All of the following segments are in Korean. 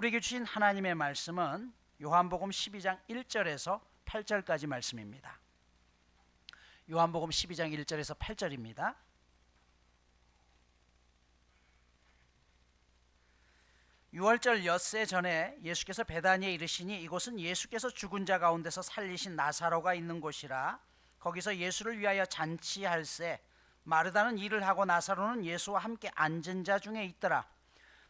우리에게 주신 하나님의 말씀은 요한복음 12장 1절에서 8절까지 말씀입니다. 요한복음 12장 1절에서 8절입니다. 유월절 엿새 전에 예수께서 베다니에 이르시니 이곳은 예수께서 죽은 자 가운데서 살리신 나사로가 있는 곳이라. 거기서 예수를 위하여 잔치할세 마르다는 일을 하고 나사로는 예수와 함께 앉은 자 중에 있더라.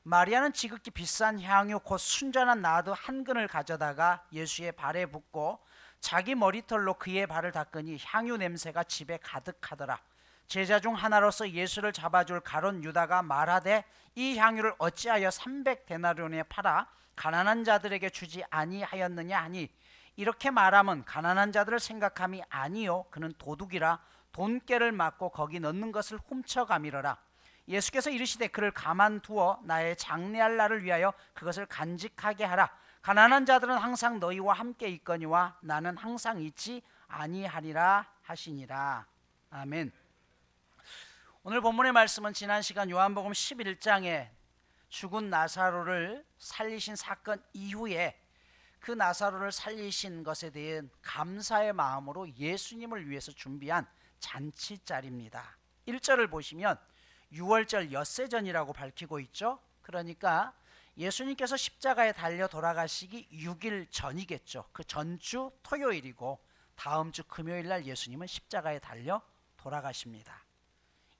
마리아는 지극히 비싼 향유 곧 순전한 나드 한 근을 가져다가 예수의 발에 붓고 자기 머리털로 그의 발을 닦으니 향유 냄새가 집에 가득하더라. 제자 중 하나로서 예수를 잡아줄 가룟 유다가 말하되 이 향유를 어찌하여 300데나리온에 팔아 가난한 자들에게 주지 아니하였느냐 하니 이렇게 말하면 가난한 자들을 생각함이 아니요 그는 도둑이라 돈깨를 맞고 거기 넣는 것을 훔쳐가미러라. 예수께서 이르시되 그를 가만두어 나의 장례할 날을 위하여 그것을 간직하게 하라. 가난한 자들은 항상 너희와 함께 있거니와 나는 항상 있지 아니하리라 하시니라. 아멘. 오늘 본문의 말씀은 지난 시간 요한복음 11장에 죽은 나사로를 살리신 사건 이후에 그 나사로를 살리신 것에 대한 감사의 마음으로 예수님을 위해서 준비한 잔치자리입니다. 1절을 보시면 유월절 엿새전이라고 밝히고 있죠. 그러니까 예수님께서 십자가에 달려 돌아가시기 6일 전이겠죠. 그 전주 토요일이고 다음 주 금요일 날 예수님은 십자가에 달려 돌아가십니다.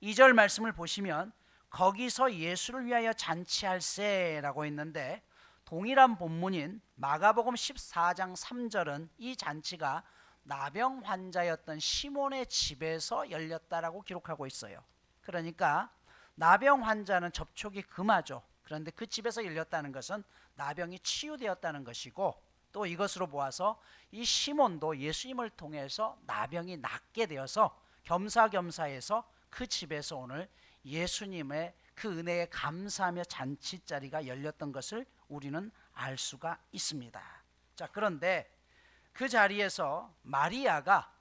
2절 말씀을 보시면 거기서 예수를 위하여 잔치할세라고 했는데 동일한 본문인 마가복음 14장 3절은 이 잔치가 나병 환자였던 시몬의 집에서 열렸다라고 기록하고 있어요. 그러니까 나병 환자는 접촉이 금하죠. 그런데 그 집에서 열렸다는 것은 나병이 치유되었다는 것이고 또 이것으로 보아서 이 시몬도 예수님을 통해서 나병이 낫게 되어서 겸사겸사해서 그 집에서 오늘 예수님의 그 은혜에 감사하며 잔치자리가 열렸던 것을 우리는 알 수가 있습니다. 자, 그런데 그 자리에서 마리아가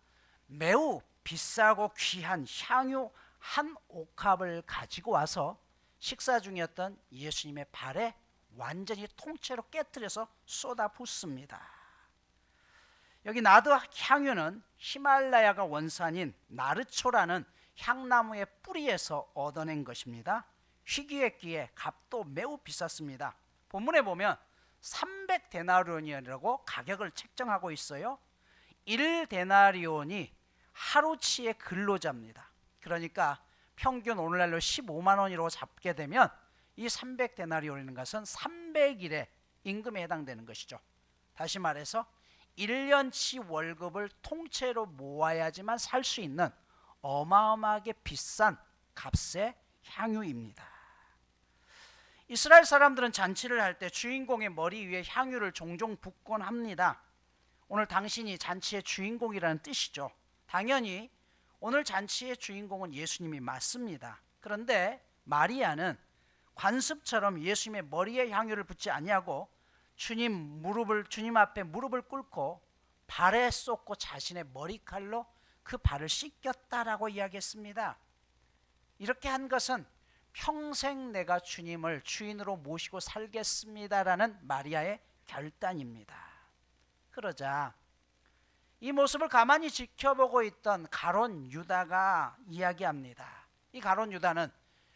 매우 비싸고 귀한 향유 한 옥합을 가지고 와서 식사 중이었던 예수님의 발에 완전히 통째로 깨뜨려서 쏟아 붓습니다. 여기 나드 향유는 히말라야가 원산인 나르초라는 향나무의 뿌리에서 얻어낸 것입니다. 희귀했기에 값도 매우 비쌌습니다. 본문에 보면 300데나리온이라고 가격을 책정하고 있어요. 1데나리온이 하루치의 근로자입니다. 그러니까 평균 오늘날로 15만 원으로 잡게 되면 이 300데나리온이라는 것은 300일의 임금에 해당되는 것이죠. 다시 말해서 1년치 월급을 통째로 모아야지만 살 수 있는 어마어마하게 비싼 값의 향유입니다. 이스라엘 사람들은 잔치를 할 때 주인공의 머리 위에 향유를 종종 붓곤 합니다. 오늘 당신이 잔치의 주인공이라는 뜻이죠. 당연히 오늘 잔치의 주인공은 예수님이 맞습니다. 그런데 마리아는 관습처럼 예수님의 머리에 향유를 붓지 아니하고 주님 앞에 무릎을 꿇고 발에 쏟고 자신의 머리칼로 그 발을 씻겼다라고 이야기했습니다. 이렇게 한 것은 평생 내가 주님을 주인으로 모시고 살겠습니다라는 마리아의 결단입니다. 그러자 이 모습을 가만히 지켜보고 있던 가룟 유다가 이야기합니다. 이 가룟 유다는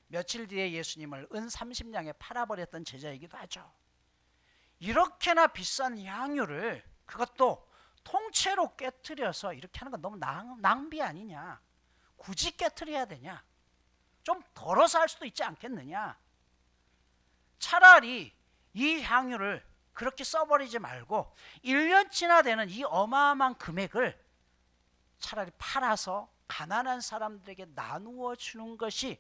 며칠 뒤에 예수님을 은 30냥에 팔아버렸던 제자이기도 하죠. 이렇게나 비싼 향유를 그것도 통째로 깨트려서 이렇게 하는 건 너무 낭비 아니냐. 굳이 깨트려야 되냐. 좀 덜어서 할 수도 있지 않겠느냐. 차라리 이 향유를 그렇게 써버리지 말고 1년치나 되는 이 어마어마한 금액을 차라리 팔아서 가난한 사람들에게 나누어 주는 것이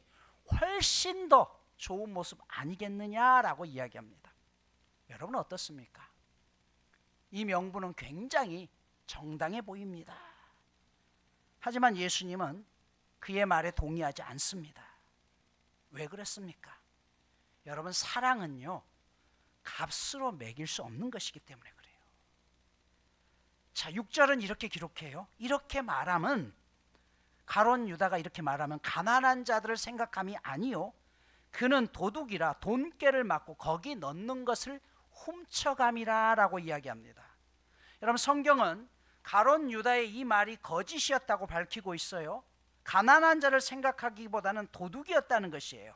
훨씬 더 좋은 모습 아니겠느냐라고 이야기합니다. 여러분 어떻습니까? 이 명분은 굉장히 정당해 보입니다. 하지만 예수님은 그의 말에 동의하지 않습니다. 왜 그랬습니까? 여러분 사랑은요 값으로 매길 수 없는 것이기 때문에 그래요. 자, 6절은 이렇게 기록해요. 이렇게 말하면 가룟 유다가 이렇게 말하면 가난한 자들을 생각함이 아니요 그는 도둑이라 돈깨를 맞고 거기 넣는 것을 훔쳐감이라라고 이야기합니다. 여러분, 성경은 가룟 유다의 이 말이 거짓이었다고 밝히고 있어요. 가난한 자를 생각하기보다는 도둑이었다는 것이에요.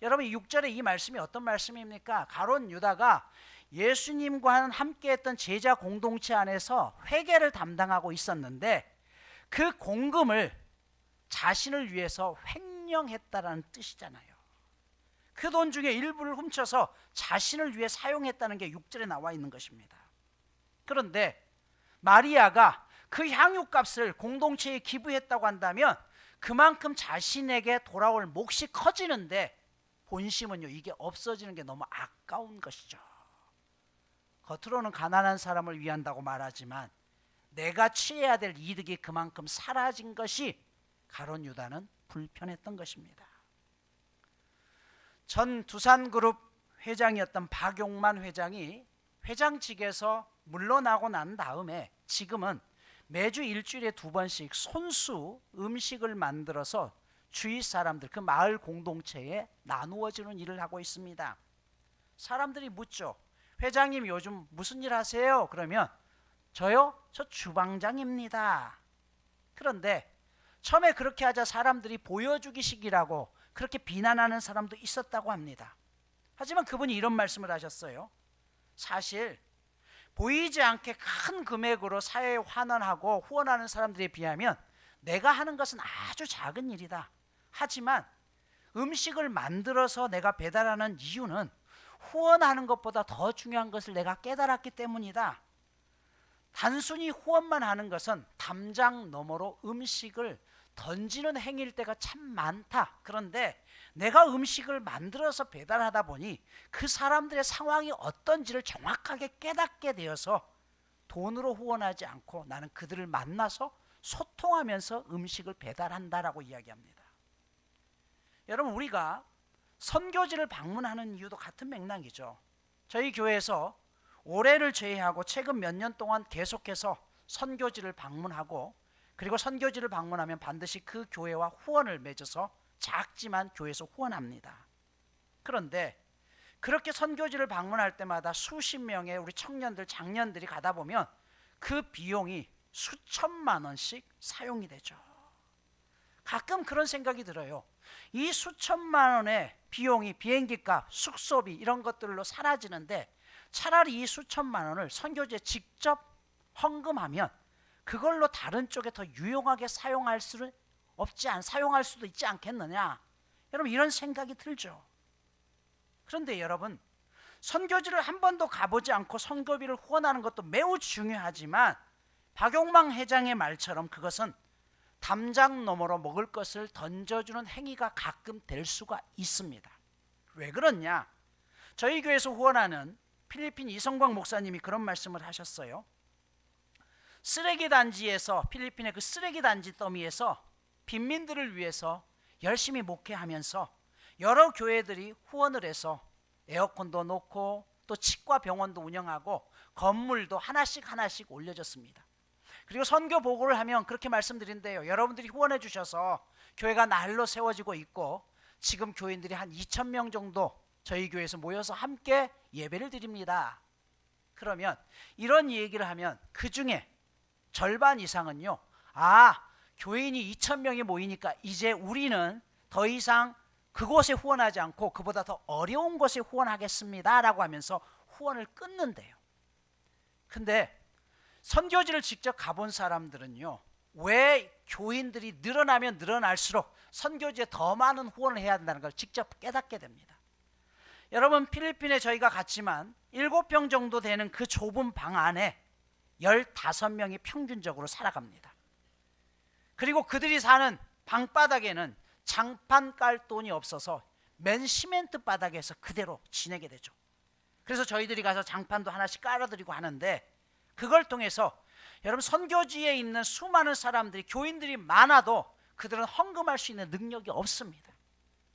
여러분, 6절에 이 말씀이 어떤 말씀입니까? 가룟 유다가 예수님과 함께했던 제자 공동체 안에서 회계를 담당하고 있었는데 그 공금을 자신을 위해서 횡령했다라는 뜻이잖아요. 그 돈 중에 일부를 훔쳐서 자신을 위해 사용했다는 게 6절에 나와 있는 것입니다. 그런데 마리아가 그 향유값을 공동체에 기부했다고 한다면 그만큼 자신에게 돌아올 몫이 커지는데 본심은요, 이게 없어지는 게 너무 아까운 것이죠. 겉으로는 가난한 사람을 위한다고 말하지만 내가 취해야 될 이득이 그만큼 사라진 것이 가룟 유다는 불편했던 것입니다. 전 두산그룹 회장이었던 박용만 회장이 회장직에서 물러나고 난 다음에 지금은 매주 일주일에 2번씩 손수 음식을 만들어서 주위 사람들, 그 마을 공동체에 나누어주는 일을 하고 있습니다. 사람들이 묻죠. 회장님 요즘 무슨 일 하세요? 그러면 저요? 저 주방장입니다. 그런데 처음에 그렇게 하자 사람들이 보여주기식이라고 그렇게 비난하는 사람도 있었다고 합니다. 하지만 그분이 이런 말씀을 하셨어요. 사실 보이지 않게 큰 금액으로 사회에 환원하고 후원하는 사람들에 비하면 내가 하는 것은 아주 작은 일이다. 하지만 음식을 만들어서 내가 배달하는 이유는 후원하는 것보다 더 중요한 것을 내가 깨달았기 때문이다. 단순히 후원만 하는 것은 담장 너머로 음식을 던지는 행위일 때가 참 많다. 그런데 내가 음식을 만들어서 배달하다 보니 그 사람들의 상황이 어떤지를 정확하게 깨닫게 되어서 돈으로 후원하지 않고 나는 그들을 만나서 소통하면서 음식을 배달한다라고 이야기합니다. 여러분, 우리가 선교지를 방문하는 이유도 같은 맥락이죠. 저희 교회에서 올해를 제외하고 최근 몇 년 동안 계속해서 선교지를 방문하고, 그리고 선교지를 방문하면 반드시 그 교회와 후원을 맺어서 작지만 교회에서 후원합니다. 그런데 그렇게 선교지를 방문할 때마다 수십 명의 우리 청년들, 장년들이 가다 보면 그 비용이 수천만 원씩 사용이 되죠. 가끔 그런 생각이 들어요. 이 수천만 원의 비용이 비행기값, 숙소비 이런 것들로 사라지는데 차라리 이 수천만 원을 선교지에 직접 헌금하면 그걸로 다른 쪽에 더 유용하게 사용할 수도 있지 않겠느냐. 여러분, 이런 생각이 들죠. 그런데 여러분, 선교지를 한 번도 가보지 않고 선교비를 후원하는 것도 매우 중요하지만 박용만 회장의 말처럼 그것은 담장 너머로 먹을 것을 던져주는 행위가 가끔 될 수가 있습니다. 왜 그러냐? 저희 교회에서 후원하는 필리핀 이성광 목사님이 그런 말씀을 하셨어요. 쓰레기 단지에서, 필리핀의 그 쓰레기 단지 더미에서 빈민들을 위해서 열심히 목회하면서 여러 교회들이 후원을 해서 에어컨도 놓고 또 치과 병원도 운영하고 건물도 하나씩 올려졌습니다. 그리고 선교 보고를 하면 그렇게 말씀드린대요. 여러분들이 후원해 주셔서 교회가 날로 세워지고 있고 지금 교인들이 한 2,000명 정도 저희 교회에서 모여서 함께 예배를 드립니다. 그러면 이런 얘기를 하면 그 중에 절반 이상은요, 교인이 2,000명이 모이니까 이제 우리는 더 이상 그곳에 후원하지 않고 그보다 더 어려운 곳에 후원하겠습니다 라고 하면서 후원을 끊는데요. 근데 선교지를 직접 가본 사람들은요, 왜 교인들이 늘어나면 늘어날수록 선교지에 더 많은 후원을 해야 한다는 걸 직접 깨닫게 됩니다. 여러분, 필리핀에 저희가 갔지만 7평 정도 되는 그 좁은 방 안에 15명이 평균적으로 살아갑니다. 그리고 그들이 사는 방바닥에는 장판 깔 돈이 없어서 맨 시멘트 바닥에서 그대로 지내게 되죠. 그래서 저희들이 가서 장판도 하나씩 깔아드리고 하는데 그걸 통해서 여러분, 선교지에 있는 수많은 사람들이, 교인들이 많아도 그들은 헌금할 수 있는 능력이 없습니다.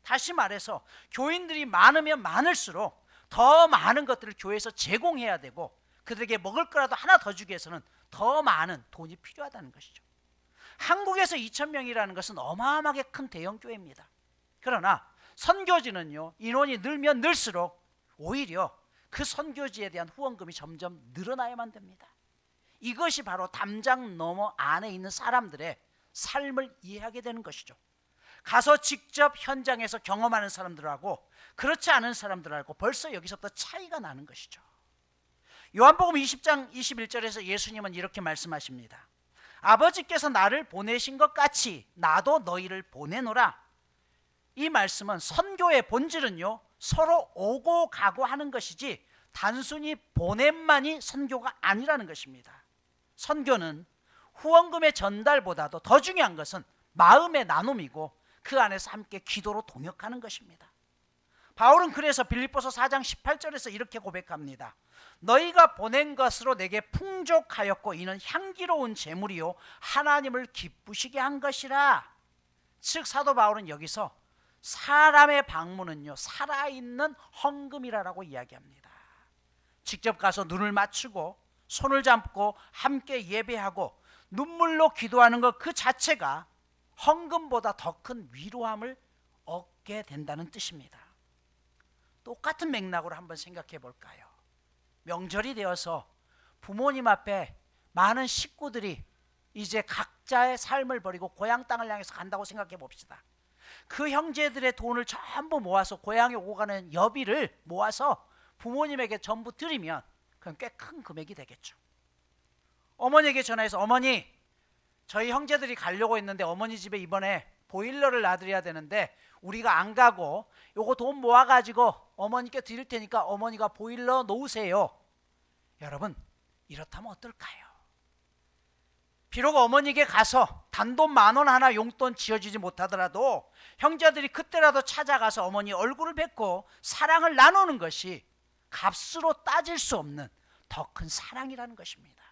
다시 말해서 교인들이 많으면 많을수록 더 많은 것들을 교회에서 제공해야 되고 그들에게 먹을 거라도 하나 더 주기 위해서는 더 많은 돈이 필요하다는 것이죠. 한국에서 2,000명이라는 것은 어마어마하게 큰 대형 교회입니다. 그러나 선교지는요, 인원이 늘면 늘수록 오히려 그 선교지에 대한 후원금이 점점 늘어나야만 됩니다. 이것이 바로 담장 너머 안에 있는 사람들의 삶을 이해하게 되는 것이죠. 가서 직접 현장에서 경험하는 사람들하고 그렇지 않은 사람들하고 벌써 여기서부터 차이가 나는 것이죠. 요한복음 20장 21절에서 예수님은 이렇게 말씀하십니다. 아버지께서 나를 보내신 것 같이 나도 너희를 보내노라. 이 말씀은 선교의 본질은요, 서로 오고 가고 하는 것이지 단순히 보냄만이 선교가 아니라는 것입니다. 선교는 후원금의 전달보다도 더 중요한 것은 마음의 나눔이고 그 안에서 함께 기도로 동역하는 것입니다. 바울은 그래서 빌립보서 4장 18절에서 이렇게 고백합니다. 너희가 보낸 것으로 내게 풍족하였고 이는 향기로운 제물이요 하나님을 기쁘시게 한 것이라. 즉 사도 바울은 여기서 사람의 방문은요 살아있는 헌금이라고 이야기합니다. 직접 가서 눈을 맞추고 손을 잡고 함께 예배하고 눈물로 기도하는 것 그 자체가 헌금보다 더 큰 위로함을 얻게 된다는 뜻입니다. 똑같은 맥락으로 한번 생각해 볼까요? 명절이 되어서 부모님 앞에 많은 식구들이 이제 각자의 삶을 버리고 고향 땅을 향해서 간다고 생각해 봅시다. 그 형제들의 돈을 전부 모아서 고향에 오고 가는 여비를 모아서 부모님에게 전부 드리면 그건 꽤 큰 금액이 되겠죠. 어머니에게 전화해서 어머니, 저희 형제들이 가려고 했는데 어머니 집에 이번에 보일러를 놔드려야 되는데 우리가 안 가고 요거 돈 모아가지고 어머니께 드릴 테니까 어머니가 보일러 놓으세요. 여러분, 이렇다면 어떨까요? 비록 어머니에게 가서 단돈 10,000원 하나 용돈 지어주지 못하더라도 형제들이 그때라도 찾아가서 어머니 얼굴을 뵙고 사랑을 나누는 것이 값으로 따질 수 없는 더 큰 사랑이라는 것입니다.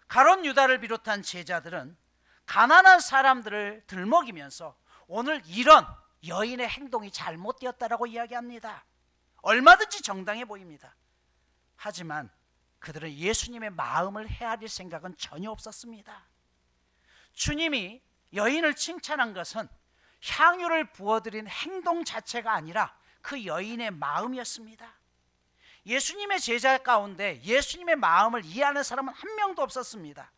가룟 유다를 비롯한 제자들은 가난한 사람들을 들먹이면서 오늘 이런 여인의 행동이 잘못되었다라고 이야기합니다. 얼마든지 정당해 보입니다. 하지만 그들은 예수님의 마음을 헤아릴 생각은 전혀 없었습니다. 주님이 여인을 칭찬한 것은 향유를 부어드린 행동 자체가 아니라 그 여인의 마음이었습니다. 예수님의 제자 가운데 예수님의 마음을 이해하는 사람은 한 명도 없었습니다.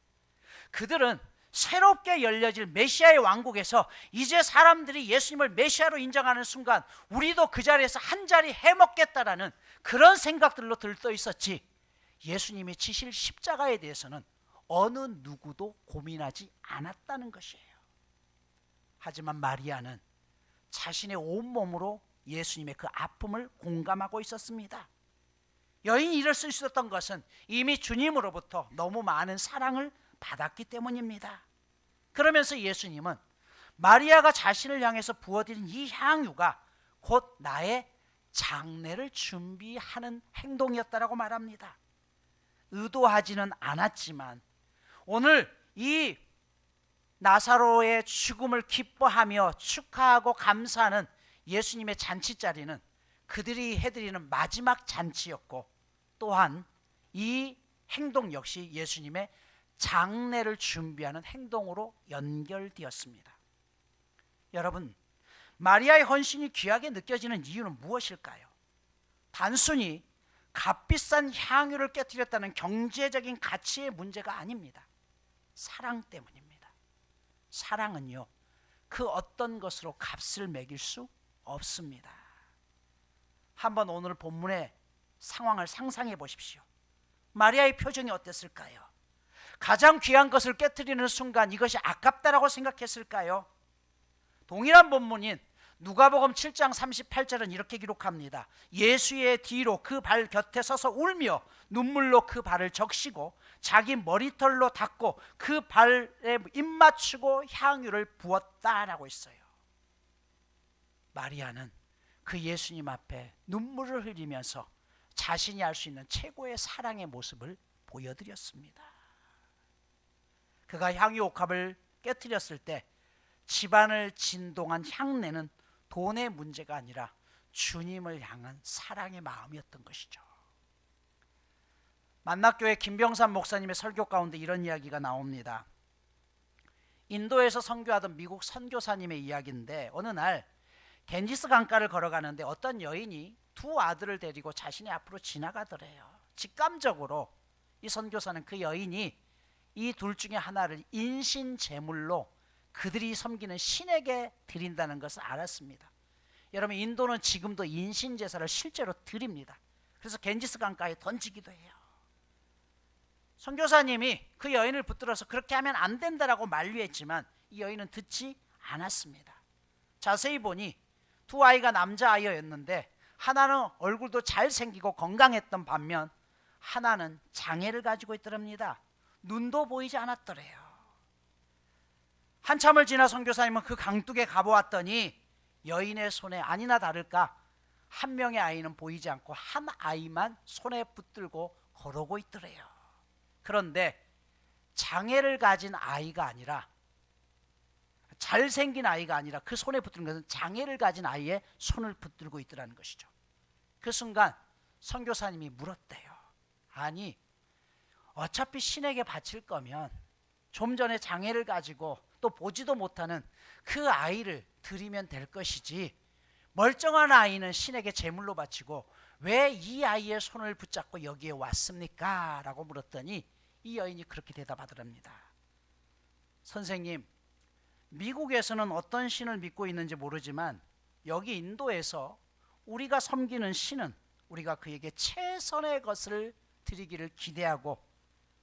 그들은 새롭게 열려질 메시아의 왕국에서 이제 사람들이 예수님을 메시아로 인정하는 순간 우리도 그 자리에서 한 자리 해먹겠다라는 그런 생각들로 들떠 있었지, 예수님이 지실 십자가에 대해서는 어느 누구도 고민하지 않았다는 것이에요. 하지만 마리아는 자신의 온몸으로 예수님의 그 아픔을 공감하고 있었습니다. 여인이 이럴 수 있었던 것은 이미 주님으로부터 너무 많은 사랑을 받았기 때문입니다. 그러면서 예수님은 마리아가 자신을 향해서 부어드린 이 향유가 곧 나의 장례를 준비하는 행동이었다라고 말합니다. 의도하지는 않았지만 오늘 이 나사로의 죽음을 기뻐하며 축하하고 감사하는 예수님의 잔치자리는 그들이 해드리는 마지막 잔치였고, 또한 이 행동 역시 예수님의 장례를 준비하는 행동으로 연결되었습니다. 여러분, 마리아의 헌신이 귀하게 느껴지는 이유는 무엇일까요? 단순히 값비싼 향유를 깨뜨렸다는 경제적인 가치의 문제가 아닙니다. 사랑 때문입니다. 사랑은요, 그 어떤 것으로 값을 매길 수 없습니다. 한번 오늘 본문의 상황을 상상해 보십시오. 마리아의 표정이 어땠을까요? 가장 귀한 것을 깨뜨리는 순간 이것이 아깝다라고 생각했을까요? 동일한 본문인 누가복음 7장 38절은 이렇게 기록합니다. 예수의 뒤로 그 발 곁에 서서 울며 눈물로 그 발을 적시고 자기 머리털로 닦고 그 발에 입맞추고 향유를 부었다라고 했어요. 마리아는 그 예수님 앞에 눈물을 흘리면서 자신이 알 수 있는 최고의 사랑의 모습을 보여드렸습니다. 그가 향유 옥합을 깨뜨렸을 때 집안을 진동한 향내는 돈의 문제가 아니라 주님을 향한 사랑의 마음이었던 것이죠. 만낙교회 김병삼 목사님의 설교 가운데 이런 이야기가 나옵니다. 인도에서 선교하던 미국 선교사님의 이야기인데 어느 날 겐지스 강가를 걸어가는데 어떤 여인이 두 아들을 데리고 자신의 앞으로 지나가더래요. 직감적으로 이 선교사는 그 여인이 이 둘 중에 하나를 인신 제물로 그들이 섬기는 신에게 드린다는 것을 알았습니다. 여러분, 인도는 지금도 인신 제사를 실제로 드립니다. 그래서 겐지스 강가에 던지기도 해요. 선교사님이 그 여인을 붙들어서 그렇게 하면 안 된다라고 만류했지만 이 여인은 듣지 않았습니다. 자세히 보니 두 아이가 남자아이였는데 하나는 얼굴도 잘생기고 건강했던 반면 하나는 장애를 가지고 있더랍니다. 눈도 보이지 않았더래요. 한참을 지나 선교사님은 그 강둑에 가보았더니 여인의 손에 아니나 다를까 한 명의 아이는 보이지 않고 한 아이만 손에 붙들고 걸어오고 있더래요. 그런데 장애를 가진 아이가 아니라, 잘생긴 아이가 아니라 그 손에 붙드는 것은 장애를 가진 아이의 손을 붙들고 있더라는 것이죠. 그 순간 선교사님이 물었대요. 아니, 어차피 신에게 바칠 거면 좀 전에 장애를 가지고 또 보지도 못하는 그 아이를 드리면 될 것이지, 멀쩡한 아이는 신에게 제물로 바치고 왜 이 아이의 손을 붙잡고 여기에 왔습니까? 라고 물었더니 이 여인이 그렇게 대답하더랍니다. 선생님, 미국에서는 어떤 신을 믿고 있는지 모르지만 여기 인도에서 우리가 섬기는 신은 우리가 그에게 최선의 것을 드리기를 기대하고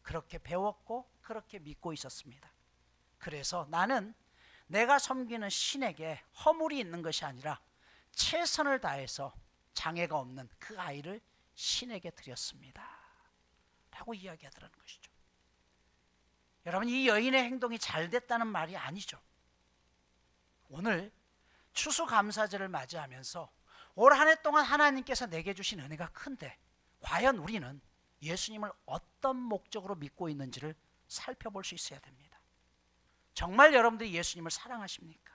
그렇게 배웠고 그렇게 믿고 있었습니다. 그래서 나는 내가 섬기는 신에게 허물이 있는 것이 아니라 최선을 다해서 장애가 없는 그 아이를 신에게 드렸습니다 라고 이야기하더라는 것이죠. 여러분, 이 여인의 행동이 잘 됐다는 말이 아니죠. 오늘 추수감사절을 맞이하면서 올 한 해 동안 하나님께서 내게 주신 은혜가 큰데 과연 우리는 예수님을 어떤 목적으로 믿고 있는지를 살펴볼 수 있어야 됩니다. 정말 여러분들이 예수님을 사랑하십니까?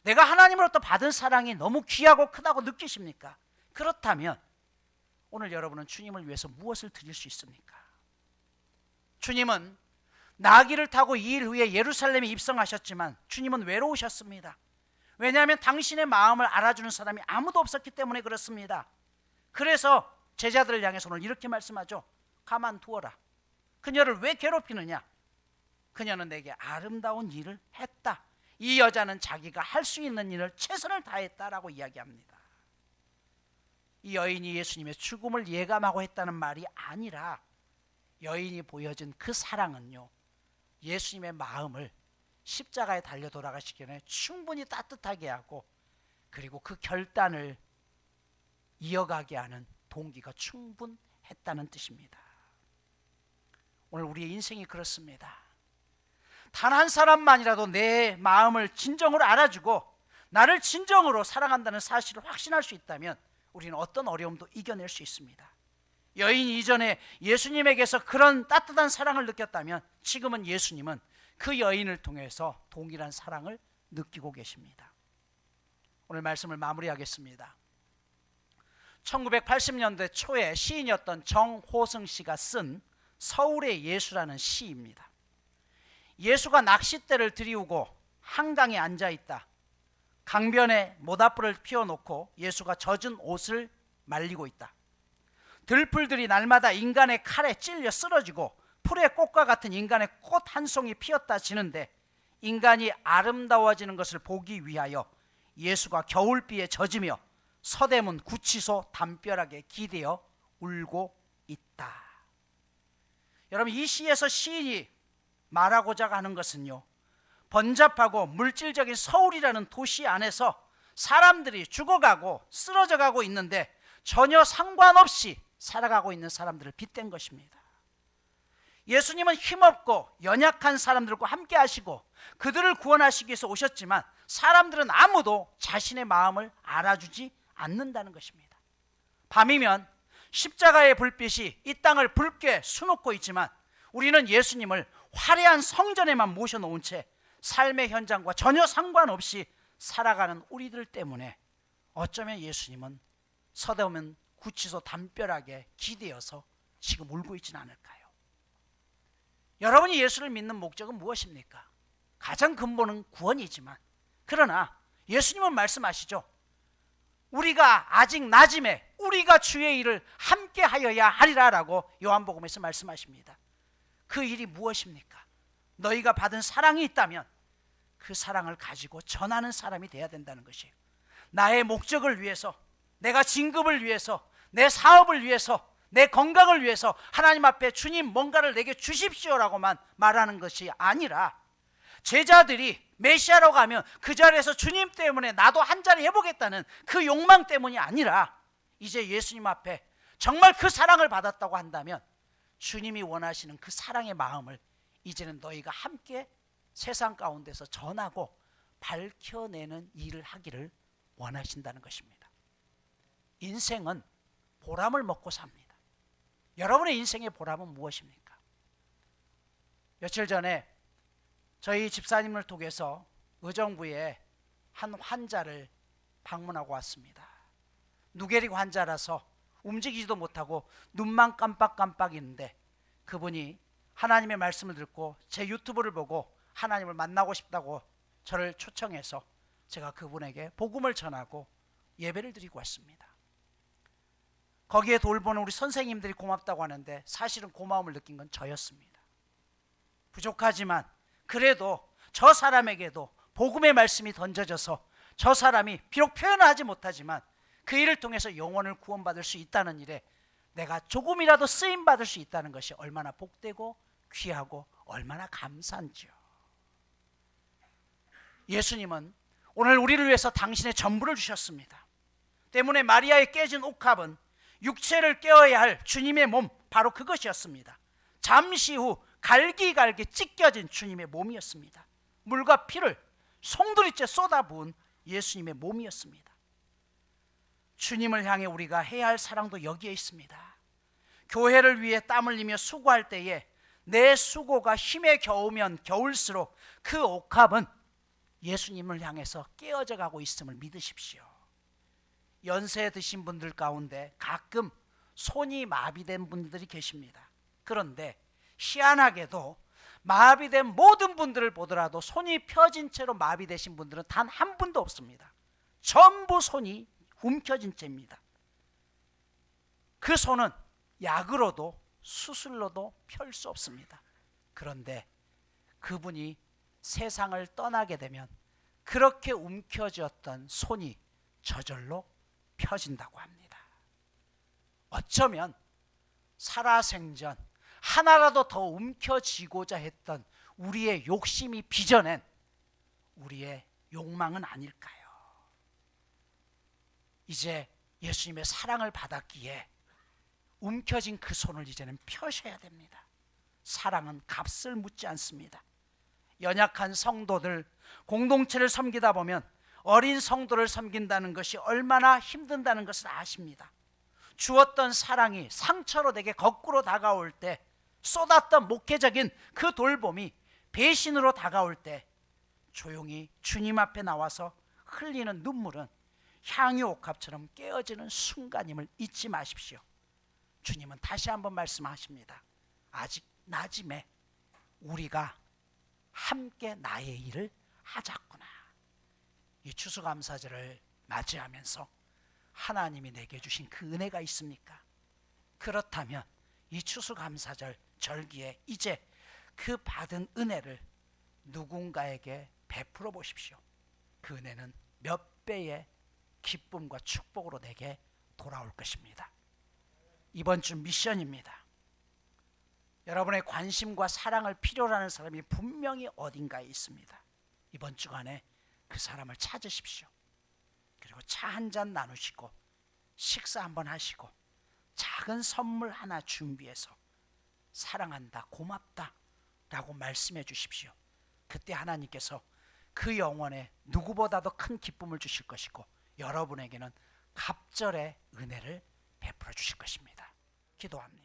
내가 하나님으로부터 받은 사랑이 너무 귀하고 크다고 느끼십니까? 그렇다면 오늘 여러분은 주님을 위해서 무엇을 드릴 수 있습니까? 주님은 나귀를 타고 2일 후에 예루살렘에 입성하셨지만 주님은 외로우셨습니다. 왜냐하면 당신의 마음을 알아주는 사람이 아무도 없었기 때문에 그렇습니다. 그래서 제자들을 향해서 오늘 이렇게 말씀하죠. 가만두어라. 그녀를 왜 괴롭히느냐? 그녀는 내게 아름다운 일을 했다. 이 여자는 자기가 할 수 있는 일을 최선을 다했다라고 이야기합니다. 이 여인이 예수님의 죽음을 예감하고 했다는 말이 아니라 여인이 보여준 그 사랑은요, 예수님의 마음을 십자가에 달려 돌아가시기 전에 충분히 따뜻하게 하고 그리고 그 결단을 이어가게 하는 동기가 충분했다는 뜻입니다. 오늘 우리의 인생이 그렇습니다. 단 한 사람만이라도 내 마음을 진정으로 알아주고 나를 진정으로 사랑한다는 사실을 확신할 수 있다면 우리는 어떤 어려움도 이겨낼 수 있습니다. 여인이 이전에 예수님에게서 그런 따뜻한 사랑을 느꼈다면 지금은 예수님은 그 여인을 통해서 동일한 사랑을 느끼고 계십니다. 오늘 말씀을 마무리하겠습니다. 1980년대 초에 시인이었던 정호승 씨가 쓴 서울의 예수라는 시입니다. 예수가 낚싯대를 들이우고 한강에 앉아있다. 강변에 모닥불을 피워놓고 예수가 젖은 옷을 말리고 있다. 들풀들이 날마다 인간의 칼에 찔려 쓰러지고 풀의 꽃과 같은 인간의 꽃 한 송이 피었다 지는데 인간이 아름다워지는 것을 보기 위하여 예수가 겨울비에 젖으며 서대문 구치소 담벼락에 기대어 울고 있다. 여러분, 이 시에서 시인이 말하고자 하는 것은요, 번잡하고 물질적인 서울이라는 도시 안에서 사람들이 죽어가고 쓰러져가고 있는데 전혀 상관없이 살아가고 있는 사람들을 빗댄 것입니다. 예수님은 힘없고 연약한 사람들과 함께 하시고 그들을 구원하시기 위해서 오셨지만 사람들은 아무도 자신의 마음을 알아주지 않는다는 것입니다. 밤이면 십자가의 불빛이 이 땅을 붉게 수놓고 있지만 우리는 예수님을 화려한 성전에만 모셔놓은 채 삶의 현장과 전혀 상관없이 살아가는 우리들 때문에 어쩌면 예수님은 서대문 구치소 담벼락에 기대어서 지금 울고 있지는 않을까요? 여러분이 예수를 믿는 목적은 무엇입니까? 가장 근본은 구원이지만 그러나 예수님은 말씀하시죠. 우리가 아직 낮음에 우리가 주의 일을 함께 하여야 하리라라고 요한복음에서 말씀하십니다. 그 일이 무엇입니까? 너희가 받은 사랑이 있다면 그 사랑을 가지고 전하는 사람이 돼야 된다는 것이에요. 나의 목적을 위해서, 내가 진급을 위해서, 내 사업을 위해서, 내 건강을 위해서 하나님 앞에 주님 뭔가를 내게 주십시오라고만 말하는 것이 아니라, 제자들이 메시아로 가면 그 자리에서 주님 때문에 나도 한 자리 해보겠다는 그 욕망 때문이 아니라, 이제 예수님 앞에 정말 그 사랑을 받았다고 한다면 주님이 원하시는 그 사랑의 마음을 이제는 너희가 함께 세상 가운데서 전하고 밝혀내는 일을 하기를 원하신다는 것입니다. 인생은 보람을 먹고 삽니다. 여러분의 인생의 보람은 무엇입니까? 며칠 전에 저희 집사님을 통해서 의정부에 한 환자를 방문하고 왔습니다. 누게릭 환자라서 움직이지도 못하고 눈만 깜빡깜빡 있는데, 그분이 하나님의 말씀을 듣고 제 유튜브를 보고 하나님을 만나고 싶다고 저를 초청해서 제가 그분에게 복음을 전하고 예배를 드리고 왔습니다. 거기에 돌보는 우리 선생님들이 고맙다고 하는데 사실은 고마움을 느낀 건 저였습니다. 부족하지만 그래도 저 사람에게도 복음의 말씀이 던져져서 저 사람이 비록 표현을 하지 못하지만 그 일을 통해서 영혼을 구원받을 수 있다는 일에 내가 조금이라도 쓰임받을 수 있다는 것이 얼마나 복되고 귀하고 얼마나 감사한지요. 예수님은 오늘 우리를 위해서 당신의 전부를 주셨습니다. 때문에 마리아의 깨진 옥합은 육체를 깨어야 할 주님의 몸, 바로 그것이었습니다. 잠시 후 갈기갈기 찢겨진 주님의 몸이었습니다. 물과 피를 송두리째 쏟아부은 예수님의 몸이었습니다. 주님을 향해 우리가 해야 할 사랑도 여기에 있습니다. 교회를 위해 땀 흘리며 수고할 때에 내 수고가 힘에 겨우면 겨울수록 그 옥합은 예수님을 향해서 깨어져 가고 있음을 믿으십시오. 연세 드신 분들 가운데 가끔 손이 마비된 분들이 계십니다. 그런데 희한하게도 마비된 모든 분들을 보더라도 손이 펴진 채로 마비되신 분들은 단 한 분도 없습니다. 전부 손이 움켜진 채입니다. 그 손은 약으로도 수술로도 펼 수 없습니다. 그런데 그분이 세상을 떠나게 되면 그렇게 움켜쥐었던 손이 저절로 펴진다고 합니다. 어쩌면 살아생전 하나라도 더 움켜쥐고자 했던 우리의 욕심이 빚어낸 우리의 욕망은 아닐까요? 이제 예수님의 사랑을 받았기에 움켜진 그 손을 이제는 펴셔야 됩니다. 사랑은 값을 묻지 않습니다. 연약한 성도들, 공동체를 섬기다 보면 어린 성도를 섬긴다는 것이 얼마나 힘든다는 것을 아십니다. 주었던 사랑이 상처로 내게 거꾸로 다가올 때, 쏟았던 목회적인 그 돌봄이 배신으로 다가올 때 조용히 주님 앞에 나와서 흘리는 눈물은 향유옥합처럼 깨어지는 순간임을 잊지 마십시오. 주님은 다시 한번 말씀하십니다. 아직 낮음에 우리가 함께 나의 일을 하자꾸나. 이 추수감사절을 맞이하면서 하나님이 내게 주신 그 은혜가 있습니까? 그렇다면 이 추수감사절 절기에 이제 그 받은 은혜를 누군가에게 베풀어 보십시오. 그 은혜는 몇 배의 기쁨과 축복으로 내게 돌아올 것입니다. 이번 주 미션입니다. 여러분의 관심과 사랑을 필요로 하는 사람이 분명히 어딘가에 있습니다. 이번 주간에 그 사람을 찾으십시오. 그리고 차 한 잔 나누시고 식사 한번 하시고 작은 선물 하나 준비해서 사랑한다, 고맙다 라고 말씀해 주십시오. 그때 하나님께서 그 영혼에 누구보다도 큰 기쁨을 주실 것이고 여러분에게는 갑절의 은혜를 베풀어 주실 것입니다. 기도합니다.